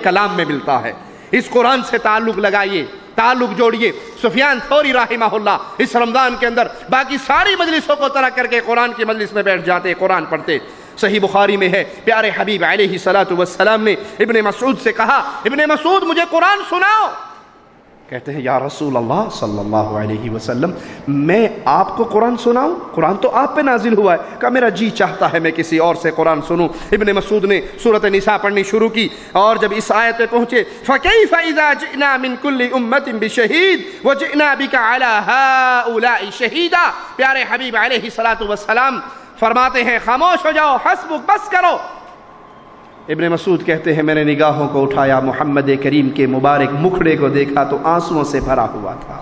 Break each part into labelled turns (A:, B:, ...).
A: کلام میں ملتا ہے۔ اس قرآن سے تعلق لگائیے، تعلق جوڑیے۔ سفیان ثوری رحمہ اللہ اس رمضان کے اندر باقی ساری مجلسوں کو ترک کر کے قرآن کی مجلس میں بیٹھ جاتے، قرآن پڑھتے۔ صحیح بخاری میں ہے، پیارے حبیب علیہ الصلوۃ والسلام نے ابن مسعود سے کہا، ابن مسعود مجھے قرآن سناؤ۔ کہتے ہیں یا رسول اللہ صلی اللہ علیہ وسلم میں آپ کو قرآن سناؤں؟ قرآن تو آپ پہ نازل ہوا ہے۔ کہا میرا جی چاہتا ہے میں کسی اور سے قرآن سنوں۔ ابن مسعود نے سورۃ نساء پڑھنی شروع کی، اور جب اس آیت پہ پہنچے فَكَيْفَ إِذَا جِئْنَا مِن كُلِّ أُمَّةٍ بِشَهِيدٍ وَجِئْنَا بِكَ عَلَى هَؤُلَاءِ شَهِيدًا، پیارے حبیب علیہ الصلوۃ والسلام فرماتے ہیں خاموش ہو جاؤ، حسبک، بس کرو۔ ابن مسعود کہتے ہیں میں نے نگاہوں کو اٹھایا، محمد کریم کے مبارک مکھڑے کو دیکھا تو آنسوؤں سے بھرا ہوا تھا۔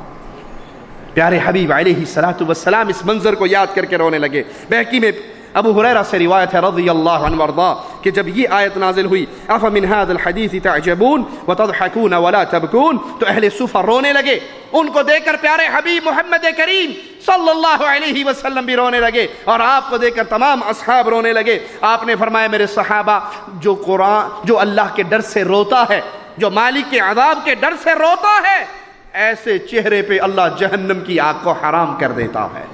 A: پیارے حبیب علیہ الصلوۃ والسلام اس منظر کو یاد کر کے رونے لگے۔ بہقی میں ابو ہریرہ سے روایت ہے رضی اللہ عنہ وارضاہ کہ جب یہ آیت نازل ہوئی افمن هذا الحدیث تعجبون وتضحكون ولا تبكون، تو اہل صفہ رونے لگے۔ ان کو دیکھ کر پیارے حبیب محمد کریم صلی اللہ علیہ وسلم بھی رونے لگے، اور آپ کو دیکھ کر تمام اصحاب رونے لگے۔ آپ نے فرمایا میرے صحابہ، جو اللہ کے ڈر سے روتا ہے، جو مالک کے عذاب کے ڈر سے روتا ہے، ایسے چہرے پہ اللہ جہنم کی آگ کو حرام کر دیتا ہے۔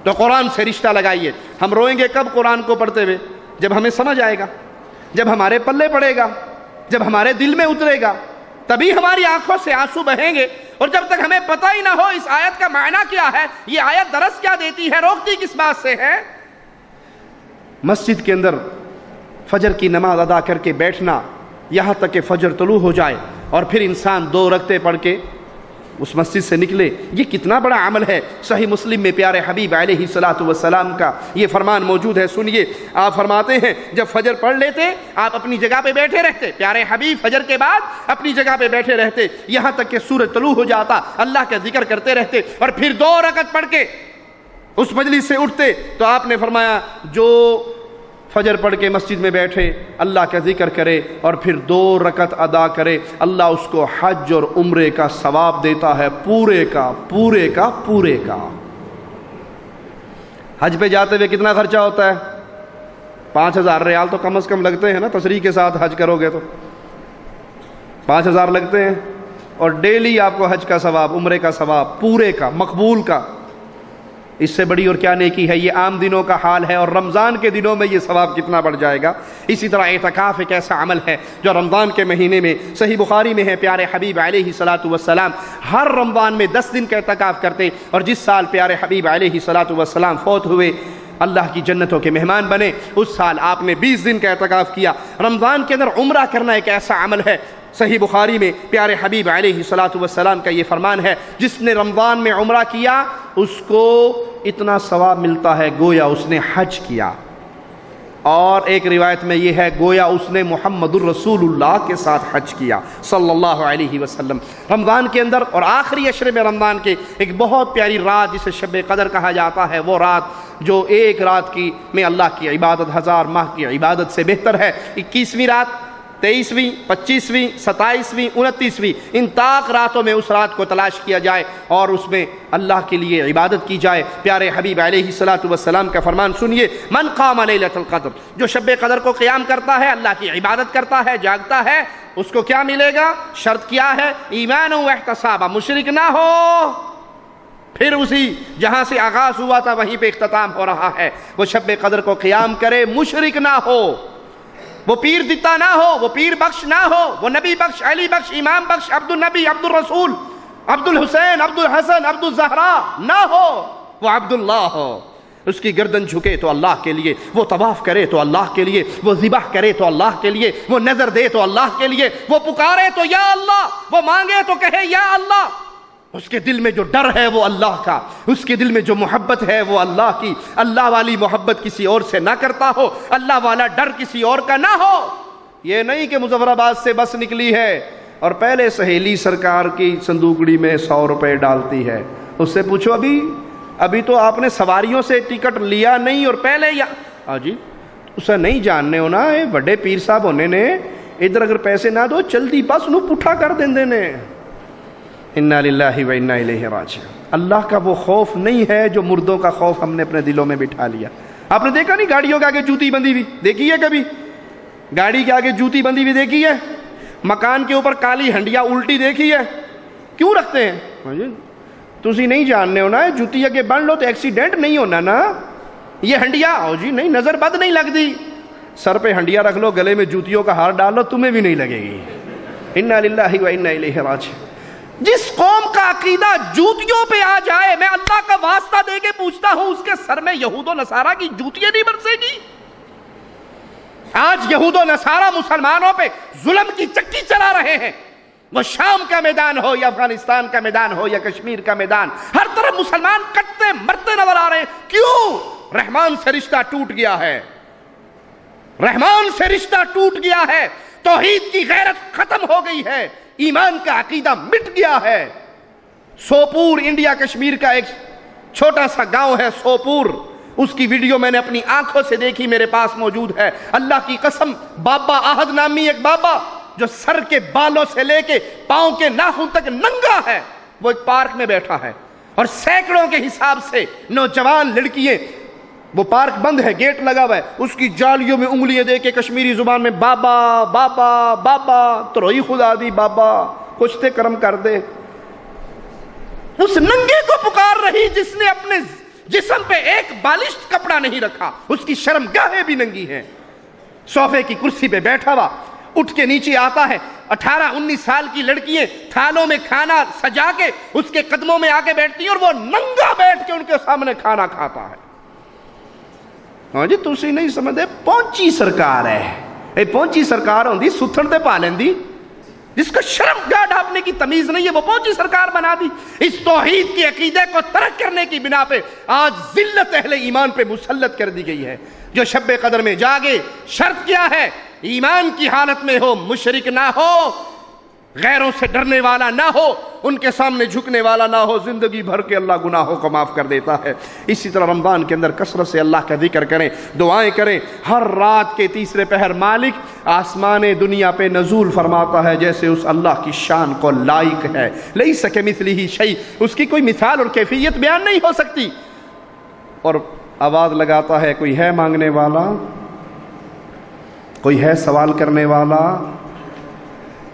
A: تو قرآن سے رشتہ لگائیے۔ ہم روئیں گے کب قرآن کو پڑھتے ہوئے؟ جب ہمیں سمجھ آئے گا، جب ہمارے پلے پڑے گا، جب ہمارے دل میں اترے گا، تبھی ہماری آنکھوں سے آنسو بہیں گے۔ اور جب تک ہمیں پتہ ہی نہ ہو اس آیت کا معنی کیا ہے، یہ آیت درس کیا دیتی ہے، روکتی کس بات سے ہے۔ مسجد کے اندر فجر کی نماز ادا کر کے بیٹھنا یہاں تک کہ فجر طلوع ہو جائے، اور پھر انسان 2 رکعتیں پڑھ کے اس مسجد سے نکلے، یہ کتنا بڑا عمل ہے۔ صحیح مسلم میں پیارے حبیب علیہ الصلوۃ والسلام کا یہ فرمان موجود ہے، سنیے۔ آپ فرماتے ہیں جب فجر پڑھ لیتے آپ اپنی جگہ پہ بیٹھے رہتے، پیارے حبیب فجر کے بعد اپنی جگہ پہ بیٹھے رہتے یہاں تک کہ سورج طلوع ہو جاتا، اللہ کا ذکر کرتے رہتے، اور پھر 2 رکعت پڑھ کے اس مجلس سے اٹھتے۔ تو آپ نے فرمایا جو فجر پڑھ کے مسجد میں بیٹھے اللہ کا ذکر کرے اور پھر 2 رکعت ادا کرے، اللہ اس کو حج اور عمرے کا ثواب دیتا ہے، پورے کا پورے کا پورے کا۔ حج پہ جاتے ہوئے کتنا خرچہ ہوتا ہے؟ 5000 ریال تو کم از کم لگتے ہیں نا، تشریح کے ساتھ حج کرو گے تو 5000 لگتے ہیں، اور ڈیلی آپ کو حج کا ثواب، عمرے کا ثواب، پورے کا، مقبول کا۔ اس سے بڑی اور کیا نیکی ہے؟ یہ عام دنوں کا حال ہے، اور رمضان کے دنوں میں یہ ثواب کتنا بڑھ جائے گا۔ اسی طرح اعتکاف ایک ایسا عمل ہے جو رمضان کے مہینے میں صحیح بخاری میں ہے، پیارے حبیب علیہ الصلوۃ والسلام ہر رمضان میں 10 دن کا اعتکاف کرتے، اور جس سال پیارے حبیب علیہ الصلوۃ والسلام فوت ہوئے، اللہ کی جنتوں کے مہمان بنے، اس سال آپ نے 20 دن کا اعتکاف کیا۔ رمضان کے اندر عمرہ کرنا ایک ایسا عمل ہے، صحیح بخاری میں پیارے حبیب علیہ الصلوۃ والسلام کا یہ فرمان ہے جس نے رمضان میں عمرہ کیا اس کو اتنا ثواب ملتا ہے گویا اس نے حج کیا۔ اور ایک روایت میں یہ ہے گویا اس نے محمد الرسول اللہ کے ساتھ حج کیا صلی اللہ علیہ وسلم۔ رمضان کے اندر اور آخری عشرے میں رمضان کے ایک بہت پیاری رات جسے شب قدر کہا جاتا ہے، وہ رات جو ایک رات کی میں اللہ کی عبادت 1000 ماہ کی عبادت سے بہتر ہے۔ 21ویں رات، 23ویں، 25ویں، 27ویں، 29ویں، ان طاق راتوں میں اس رات کو تلاش کیا جائے اور اس میں اللہ کے لیے عبادت کی جائے۔ پیارے حبیب علیہ الصلوۃ والسلام کا فرمان سنیے، من قام لیلۃ القدر، جو شب قدر کو قیام کرتا ہے، اللہ کی عبادت کرتا ہے، جاگتا ہے، اس کو کیا ملے گا؟ شرط کیا ہے؟ ایمان و احتسابا، مشرک نہ ہو۔ پھر اسی جہاں سے آغاز ہوا تھا وہیں پہ اختتام ہو رہا ہے، وہ شب قدر کو قیام کرے، مشرک نہ ہو، وہ پیر دتا نہ ہو، وہ پیر بخش نہ ہو، وہ نبی بخش، علی بخش، امام بخش، عبد النبی، عبد الرسول، عبد الحسین، عبد الحسن، عبد الزہرا نہ ہو، وہ عبد اللہ ہو۔ اس کی گردن جھکے تو اللہ کے لیے، وہ طواف کرے تو اللہ کے لیے، وہ ذبح کرے تو اللہ کے لیے، وہ نظر دے تو اللہ کے لیے، وہ پکارے تو یا اللہ، وہ مانگے تو کہے یا اللہ۔ اس کے دل میں جو ڈر ہے وہ اللہ کا، اس کے دل میں جو محبت ہے وہ اللہ کی، اللہ والی محبت کسی اور سے نہ کرتا ہو، اللہ والا ڈر کسی اور کا نہ ہو۔ یہ نہیں کہ مظفر آباد سے بس نکلی ہے اور پہلے سہیلی سرکار کی صندوقڑی میں 100 روپے ڈالتی ہے، اس سے پوچھو ابھی تو آپ نے سواریوں سے ٹکٹ لیا نہیں اور پہلے جی اسے نہیں جاننے ہونا، بڑے پیر صاحب ہونے نے ادھر اگر پیسے نہ دو چلدی بس نو پٹھا کر دیں نے۔ انا للہ و انا الیہ راجعون۔ اللہ کا وہ خوف نہیں ہے جو مردوں کا خوف ہم نے اپنے دلوں میں بٹھا لیا۔ آپ نے دیکھا نہیں گاڑیوں کے آگے جوتی بندھی ہوئی، دیکھی ہے کبھی؟ گاڑی کے آگے جوتی بندھی ہوئی دیکھی ہے؟ مکان کے اوپر کالی ہنڈیا الٹی دیکھی ہے؟ کیوں رکھتے ہیں؟ تسی نہیں جاننے ہونا ہے، جوتی اگے بن لو تو ایکسیڈنٹ نہیں ہونا نا. یہ ہنڈیا جی نہیں، نظر بد نہیں لگتی. سر پہ ہنڈیا رکھ لو، گلے میں جوتیوں کا ہار ڈال لو، تمہیں بھی نہیں لگے گی. انا للہ و انا الیہ راجعون. جس قوم کا عقیدہ جوتیوں پہ آ جائے، میں اللہ کا واسطہ دے کے پوچھتا ہوں، اس کے سر میں یہود و نصارہ کی جوتیاں نہیں برسے گی؟ آج یہود و نصارہ مسلمانوں پہ ظلم کی چکی چلا رہے ہیں. وہ شام کا میدان ہو یا افغانستان کا میدان ہو یا کشمیر کا میدان، ہر طرف مسلمان کٹتے مرتے نظر آ رہے ہیں. کیوں؟ رحمان سے رشتہ ٹوٹ گیا ہے. رحمان سے رشتہ ٹوٹ گیا ہے. توحید کی غیرت ختم ہو گئی ہے. ایمان کا عقیدہ مٹ گیا ہے. سوپور انڈیا کشمیر کا ایک چھوٹا سا گاؤں ہے سوپور. اس کی ویڈیو میں نے اپنی آنکھوں سے دیکھی، میرے پاس موجود ہے. اللہ کی قسم، بابا آہد نامی ایک بابا جو سر کے بالوں سے لے کے پاؤں کے ناخن تک ننگا ہے، وہ ایک پارک میں بیٹھا ہے اور سینکڑوں کے حساب سے نوجوان لڑکیاں، وہ پارک بند ہے، گیٹ لگا ہوا ہے، اس کی جالیوں میں انگلیاں دے کے کشمیری زبان میں بابا بابا بابا، تروئی خدا دی بابا کچھ تے کرم کر دے. اس ننگے کو پکار رہی جس نے اپنے جسم پہ ایک بالشت کپڑا نہیں رکھا. اس کی شرم گاہیں بھی ننگی ہیں. صوفے کی کرسی پہ بیٹھا ہوا، اٹھ کے نیچے آتا ہے. 18-19 سال کی لڑکیاں تھالوں میں کھانا سجا کے اس کے قدموں میں آ کے بیٹھتی ہیں اور وہ ننگا بیٹھ کے ان کے سامنے کھانا کھاتا ہے. ہاں جی تسی نہیں سمجھتے، پہنچی سرکار ہے. اے پہنچی سرکار ہوندی ستھن تے پا لیندی. جس کو شرم گاہ ڈھانپنے کی تمیز نہیں ہے وہ پہنچی سرکار بنا دی. اس توحید کے عقیدے کو ترک کرنے کی بنا پہ آج ذلت اہل ایمان پہ مسلط کر دی گئی ہے. جو شب قدر میں جاگے، شرط کیا ہے؟ ایمان کی حالت میں ہو، مشرک نہ ہو، غیروں سے ڈرنے والا نہ ہو، ان کے سامنے جھکنے والا نہ ہو. زندگی بھر کے اللہ گناہوں کو معاف کر دیتا ہے. اسی طرح رمضان کے اندر کثرت سے اللہ کا ذکر کریں، دعائیں کریں. ہر رات کے تیسرے پہر مالک آسمان دنیا پہ نزول فرماتا ہے جیسے اس اللہ کی شان کو لائق ہے. لیس کمثلہ شیء، اس کی کوئی مثال اور کیفیت بیان نہیں ہو سکتی. اور آواز لگاتا ہے، کوئی ہے مانگنے والا، کوئی ہے سوال کرنے والا،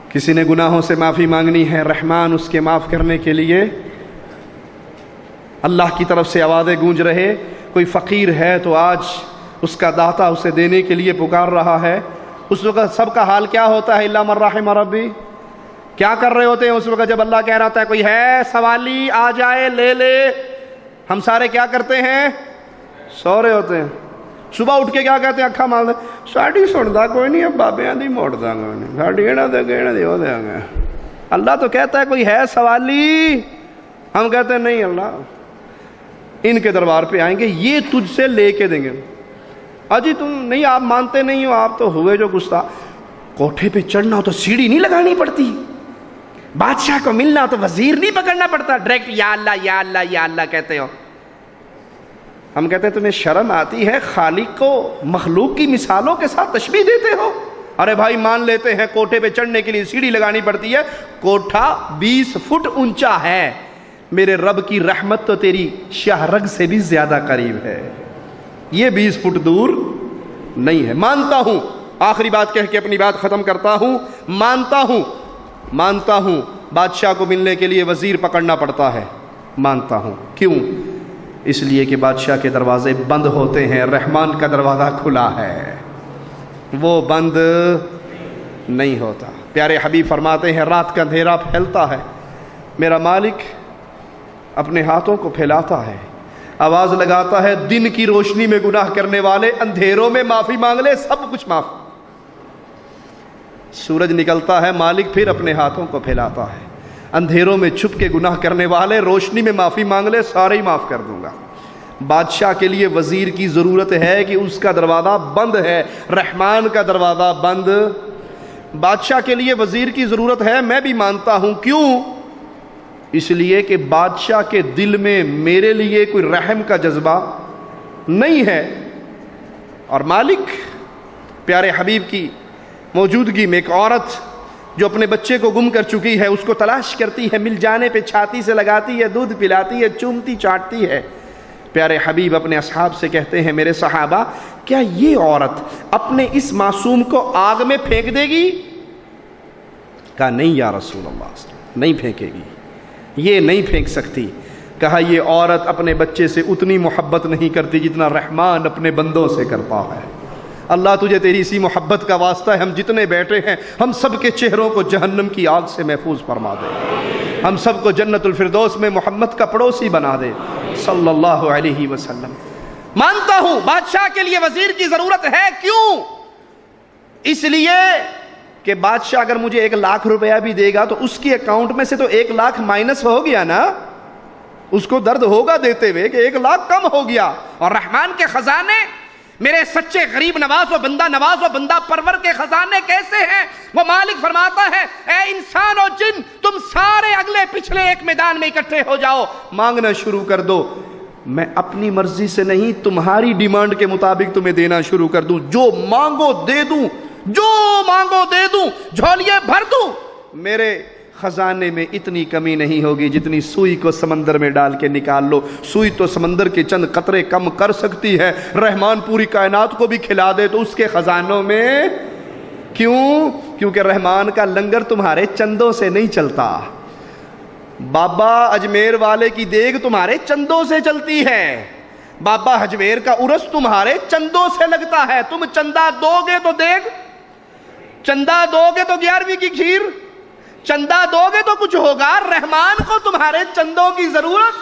A: کسی نے گناہوں سے معافی مانگنی ہے، رحمان اس کے معاف کرنے کے لیے اللہ کی طرف سے آوازیں گونج رہے. کوئی فقیر ہے تو آج اس کا داتا اسے دینے کے لیے پکار رہا ہے. اس وقت سب کا حال کیا ہوتا ہے؟ الا من رحم ربی. کیا کر رہے ہوتے ہیں اس وقت جب اللہ کہہ رہا ہوتا ہے کوئی ہے سوالی آ جائے لے لے؟ ہم سارے کیا کرتے ہیں؟ سو رہے ہوتے ہیں. صبح اٹھ کے کیا کہتے ہیں؟ اکھا مال دے ساڑی سندا کوئی نہیں، اب بابیاں دی موڑ دا کوئی نہیں، ساڑی اینا دے گے اینا دی ہو دیا گے. اللہ تو کہتا ہے کوئی ہے سوالی. ہم کہتے ہیں نہیں اللہ ان کے دربار پہ آئیں گے، یہ تجھ سے لے کے دیں گے. اجی تم نہیں، آپ مانتے نہیں ہو، آپ تو ہوئے جو گستاخ. کوٹھے پہ چڑھنا ہو تو سیڑھی نہیں لگانی پڑتی، بادشاہ کو ملنا ہو تو وزیر نہیں پکڑنا پڑتا، ڈائریکٹ یا اللہ یا اللہ یا اللہ کہتے ہو. ہم کہتے ہیں تمہیں شرم آتی ہے؟ خالق کو مخلوق کی مثالوں کے ساتھ تشبیہ دیتے ہو. ارے بھائی مان لیتے ہیں کوٹھے پہ چڑھنے کے لیے سیڑھی لگانی پڑتی ہے. کوٹھا 20 فٹ اونچا ہے. میرے رب کی رحمت تو تیری شاہ رگ سے بھی زیادہ قریب ہے، یہ 20 فٹ دور نہیں ہے. مانتا ہوں، آخری بات کہہ کے اپنی بات ختم کرتا ہوں، مانتا ہوں بادشاہ کو ملنے کے لیے وزیر پکڑنا پڑتا ہے. مانتا ہوں. کیوں؟ اس لیے کہ بادشاہ کے دروازے بند ہوتے ہیں، رحمان کا دروازہ کھلا ہے، وہ بند نہیں ہوتا. پیارے حبیب فرماتے ہیں رات کا اندھیرا پھیلتا ہے، میرا مالک اپنے ہاتھوں کو پھیلاتا ہے، آواز لگاتا ہے دن کی روشنی میں گناہ کرنے والے اندھیروں میں معافی مانگ لے، سب کچھ معاف. سورج نکلتا ہے، مالک پھر اپنے ہاتھوں کو پھیلاتا ہے، اندھیروں میں چھپ کے گناہ کرنے والے روشنی میں معافی مانگ لے، سارے ہی معاف کر دوں گا. بادشاہ کے لیے وزیر کی ضرورت ہے کہ اس کا دروازہ بند ہے، رحمان کا دروازہ بند. بادشاہ کے لیے وزیر کی ضرورت ہے، میں بھی مانتا ہوں. کیوں؟ اس لیے کہ بادشاہ کے دل میں میرے لیے کوئی رحم کا جذبہ نہیں ہے. اور مالک پیارے حبیب کی موجودگی میں ایک عورت جو اپنے بچے کو گم کر چکی ہے اس کو تلاش کرتی ہے، مل جانے پہ چھاتی سے لگاتی ہے، دودھ پلاتی ہے، چومتی چاٹتی ہے. پیارے حبیب اپنے اصحاب سے کہتے ہیں میرے صحابہ کیا یہ عورت اپنے اس معصوم کو آگ میں پھینک دے گی؟ کہا نہیں یا رسول اللہ، نہیں پھینکے گی، یہ نہیں پھینک سکتی۔ کہا یہ عورت اپنے بچے سے اتنی محبت نہیں کرتی جتنا رحمان اپنے بندوں سے کرتا ہے۔ اللہ تجھے تیری اسی محبت کا واسطہ ہے، ہم جتنے بیٹھے ہیں ہم سب کے چہروں کو جہنم کی آگ سے محفوظ فرما دے، ہم سب کو جنت الفردوس میں محمد کا پڑوسی بنا دے صلی اللہ علیہ وسلم۔ مانتا ہوں بادشاہ کے لیے وزیر کی ضرورت ہے، کیوں؟ اس لیے کہ بادشاہ اگر مجھے 1,00,000 روپیہ بھی دے گا تو اس کی اکاؤنٹ میں سے تو 1,00,000 مائنس ہو گیا نا، اس کو درد ہوگا دیتے ہوئے کہ 1,00,000 کم ہو گیا۔ اور رحمان کے خزانے، میرے سچے غریب نواز و بندہ پرور کے خزانے کیسے ہیں؟ وہ مالک فرماتا ہے اے انسان و جن، تم سارے اگلے پچھلے ایک میدان میں اکٹھے ہو جاؤ، مانگنا شروع کر دو، میں اپنی مرضی سے نہیں تمہاری ڈیمانڈ کے مطابق تمہیں دینا شروع کر دوں، جو مانگو دے دوں، جو مانگو دے دوں، جھولیے بھر دوں، میرے خزانے میں اتنی کمی نہیں ہوگی جتنی سوئی کو سمندر میں ڈال کے نکال لو۔ سوئی تو سمندر کے چند قطرے کم کر سکتی ہے، رحمان پوری کائنات کو بھی کھلا دے تو اس کے خزانوں میں کیوں؟ کیونکہ رحمان کا لنگر تمہارے چندوں سے نہیں چلتا، بابا اجمیر والے کی دیگ تمہارے چندوں سے چلتی ہے، بابا اجمیر کا عرس تمہارے چندوں سے لگتا ہے، تم چندہ دو گے تو دیگ، چندہ دو گے تو 11ویں کی کھیر، چندہ دو گے تو کچھ ہوگا، رحمان کو تمہارے چندوں کی ضرورت۔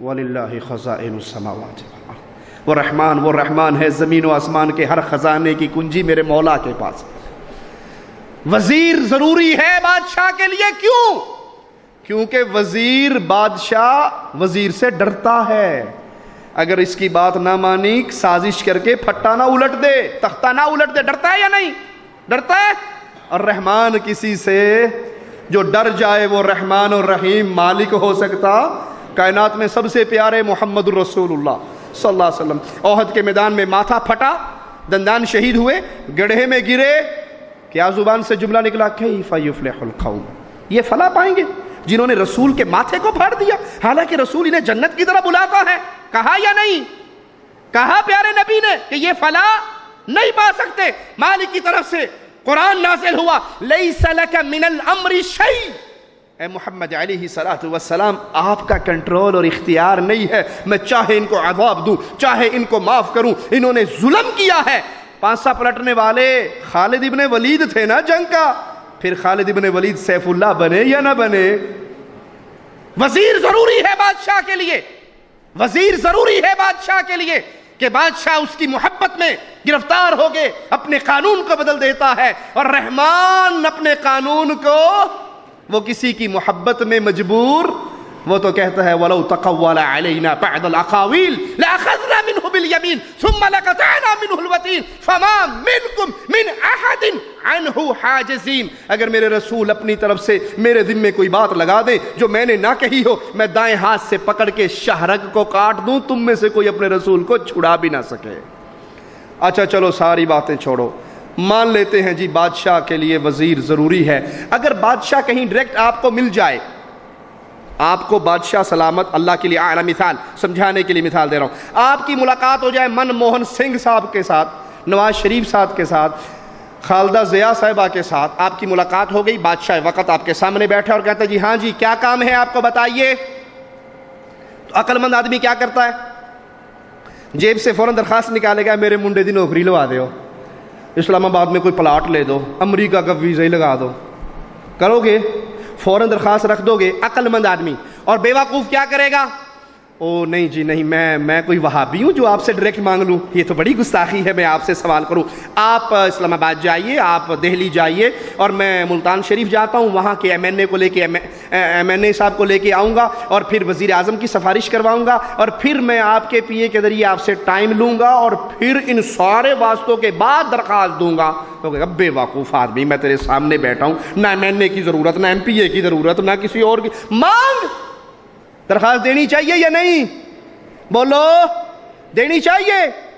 A: وَلِلَّهِ خَزَائِنُ السَّمَاوَاتِ وَالْأَرْضِ، وہ رحمان ہے زمین و آسمان کے ہر خزانے کی کنجی میرے مولا کے پاس۔ وزیر ضروری ہے بادشاہ کے لیے، کیوں؟ کیونکہ وزیر سے ڈرتا ہے، اگر اس کی بات نہ مانی سازش کر کے پھٹا نہ الٹ دے، تختہ نہ الٹ دے، ڈرتا ہے یا نہیں؟ ڈرتا ہے۔ اور رحمان کسی سے جو ڈر جائے وہ رحمان اور رحیم مالک ہو سکتا؟ کائنات میں سب سے پیارے محمد الرسول اللہ صلی اللہ علیہ وسلم احد کے میدان میں ماتھا پھٹا، دندان شہید ہوئے، گڑھے میں گرے، کیا زبان سے جملہ نکلا؟ کیف یفلح القوم، یہ فلاح پائیں گے جنہوں نے رسول کے ماتھے کو پھاڑ دیا، حالانکہ رسول انہیں جنت کی طرف بلاتا ہے۔ کہا یا نہیں؟ کہا پیارے نبی نے کہ یہ فلاح نہیں پا سکتے۔ مالک کی طرف سے قرآن نازل ہوا، لیس لک من الامر شیء، اے محمد علیہ الصلوۃ والسلام آپ کا کنٹرول اور اختیار نہیں ہے، میں چاہے ان کو عذاب دوں، چاہے ان کو معاف کروں، انہوں نے ظلم کیا ہے۔ پانسا پلٹنے والے خالد ابن ولید تھے نا جنگ کا، پھر خالد ابن ولید سیف اللہ بنے یا نہ بنے؟ وزیر ضروری ہے بادشاہ کے لیے، وزیر ضروری ہے بادشاہ کے لیے کہ بادشاہ اس کی محبت میں گرفتار ہو گئے، اپنے قانون کو بدل دیتا ہے، اور رحمان اپنے قانون کو وہ کسی کی محبت میں مجبور، وہ تو کہتا ہے وَلَوْ تَقَوَّلَ عَلَيْنَا بَعْضَ الْأَقَاوِيلِ لَأَخَذْنَا مِنْهُ بِالْيَمِينِ ثُمَّ لَقَطَعْنَا مِنْهُ الْوَتِينَ فَمَا مِنْكُمْ مِنْ أَحَدٍ عَنْهُ حَاجِزِينَ۔ اگر میرے رسول اپنی طرف سے میرے ذمے کوئی بات لگا دے جو میں نے نہ کہی ہو، میں دائیں ہاتھ سے پکڑ کے شہرگ کو کاٹ دوں، تم میں سے کوئی اپنے رسول کو چھڑا بھی نہ سکے۔ اچھا چلو ساری باتیں چھوڑو، مان لیتے ہیں جی بادشاہ کے لیے وزیر ضروری ہے۔ اگر بادشاہ کہیں ڈائریکٹ آپ کو مل جائے، آپ کو بادشاہ سلامت، اللہ کے لیے اعلیٰ مثال، سمجھانے کے لیے مثال دے رہا ہوں، آپ کی ملاقات ہو جائے منموہن سنگھ صاحب کے ساتھ، نواز شریف صاحب کے ساتھ، خالدہ ضیاء صاحبہ کے ساتھ آپ کی ملاقات ہو گئی، بادشاہ وقت آپ کے سامنے بیٹھے اور کہتا ہے جی ہاں جی کیا کام ہے آپ کو بتائیے، تو عقل مند آدمی کیا کرتا ہے؟ جیب سے فوراً درخواست نکالے گا میرے منڈے دی نوکری لوا دو، اسلام آباد میں کوئی پلاٹ لے دو، امریکہ کا ویزا ہی لگا دو، کرو گے؟ فوراً درخواست رکھ دو گے عقل مند آدمی۔ اور بیوقوف کیا کرے گا؟ او نہیں جی نہیں، میں کوئی وہابی ہوں جو آپ سے ڈائریکٹ مانگ لوں، یہ تو بڑی گستاخی ہے میں آپ سے سوال کروں، آپ اسلام آباد جائیے، آپ دہلی جائیے، اور میں ملتان شریف جاتا ہوں، وہاں کے ایم این اے کو لے کے ایم این اے صاحب کو لے کے آؤں گا، اور پھر وزیر اعظم کی سفارش کرواؤں گا، اور پھر میں آپ کے پی اے کے ذریعے آپ سے ٹائم لوں گا، اور پھر ان سارے واسطوں کے بعد درخواست دوں گا۔ تو کہے گا بے وقوف آدمی، میں تیرے سامنے بیٹھا ہوں، نہ ایم این اے کی ضرورت، نہ ایم پی اے کی ضرورت، نہ کسی اور کی، مانگ۔ درخواست دینی چاہیے یا نہیں؟ بولو، دینی چاہیے۔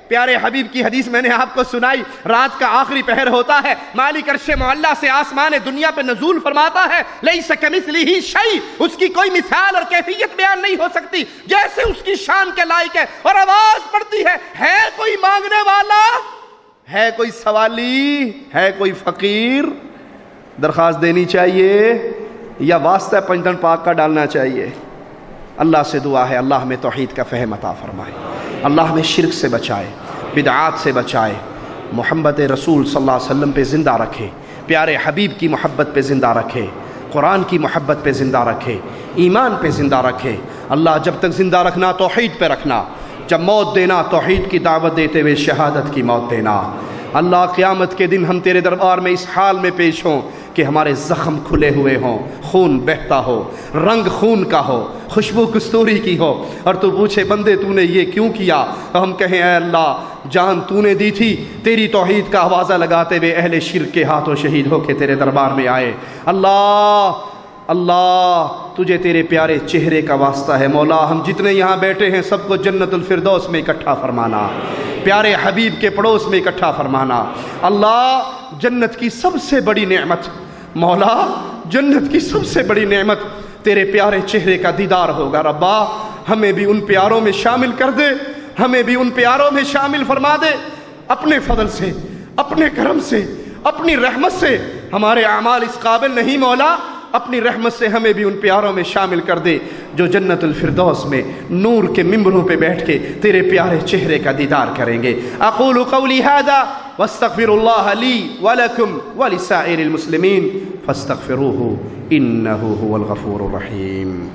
A: پیارے حبیب کی حدیث میں نے آپ کو سنائی، رات کا آخری پہر ہوتا ہے، مالک عرش معلیٰ سے آسمان دنیا پہ نزول فرماتا ہے، لیس کمثلہ شیء، اس کی کوئی مثال اور کیفیت بیان نہیں ہو سکتی جیسے اس کی شان کے لائق ہے، اور آواز پڑتی ہے کوئی مانگنے والا، ہے کوئی سوالی، ہے کوئی فقیر؟ درخواست دینی چاہیے یا واسطہ پنجتن پاک کا ڈالنا چاہیے؟ اللہ سے دعا ہے اللہ میں توحید کا فہم عطا فرمائے، اللہ میں شرک سے بچائے، بدعات سے بچائے، محمد رسول صلی اللہ علیہ وسلم پہ زندہ رکھے، پیارے حبیب کی محبت پہ زندہ رکھے، قرآن کی محبت پہ زندہ رکھے، ایمان پہ زندہ رکھے۔ اللہ جب تک زندہ رکھنا توحید پہ رکھنا، جب موت دینا توحید کی دعوت دیتے ہوئے شہادت کی موت دینا۔ اللہ قیامت کے دن ہم تیرے دربار میں اس حال میں پیش ہوں کہ ہمارے زخم کھلے ہوئے ہوں، خون بہتا ہو، رنگ خون کا ہو، خوشبو کستوری کی ہو، اور تو پوچھے بندے تو نے یہ کیوں کیا؟ تو ہم کہیں اے اللہ جان تو نے دی تھی، تیری توحید کا آوازہ لگاتے ہوئے اہل شرک کے ہاتھوں شہید ہو کے تیرے دربار میں آئے۔ اللہ اللہ تجھے تیرے پیارے چہرے کا واسطہ ہے مولا، ہم جتنے یہاں بیٹھے ہیں سب کو جنت الفردوس میں اکٹھا فرمانا، پیارے حبیب کے پڑوس میں اکٹھا فرمانا۔ اللہ جنت کی سب سے بڑی نعمت مولا، جنت کی سب سے بڑی نعمت تیرے پیارے چہرے کا دیدار ہوگا۔ ربا ہمیں بھی ان پیاروں میں شامل کر دے، ہمیں بھی ان پیاروں میں شامل فرما دے، اپنے فضل سے، اپنے کرم سے، اپنی رحمت سے۔ ہمارے اعمال اس قابل نہیں مولا، اپنی رحمت سے ہمیں بھی ان پیاروں میں شامل کر دے جو جنت الفردوس میں نور کے ممبروں پہ بیٹھ کے تیرے پیارے چہرے کا دیدار کریں گے۔ اقول قولی ھذا واستغفر اللہ لی ولکم ولسائر المسلمین فاستغفروہ انہ هو الغفور الرحیم۔